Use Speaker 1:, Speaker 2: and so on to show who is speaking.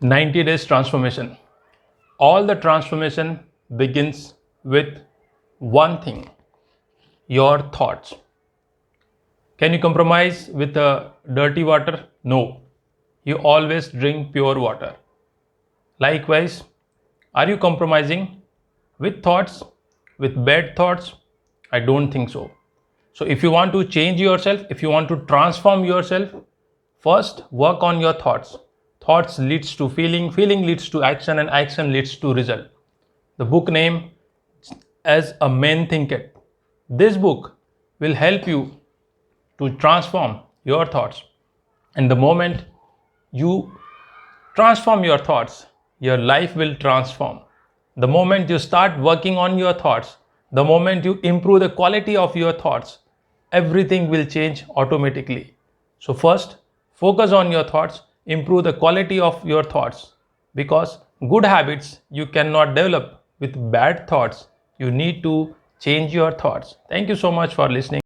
Speaker 1: 90 days transformation. All the transformation begins with one thing: your thoughts. Can you compromise with dirty water? No. You always drink pure water. Likewise, are you compromising with thoughts, with bad thoughts? I don't think so. So if you want to change yourself, if you want to transform yourself, first work on your thoughts. Thoughts leads to feeling, feeling leads to action, and action leads to result. The book name as a man thinketh. This book will help you to transform your thoughts. And the moment you transform your thoughts, your life will transform. The moment you start working on your thoughts, the moment you improve the quality of your thoughts, everything will change automatically. So first, focus on your thoughts, improve the quality of your thoughts, because good habits you cannot develop with bad thoughts. You need to change your thoughts. Thank you so much for listening.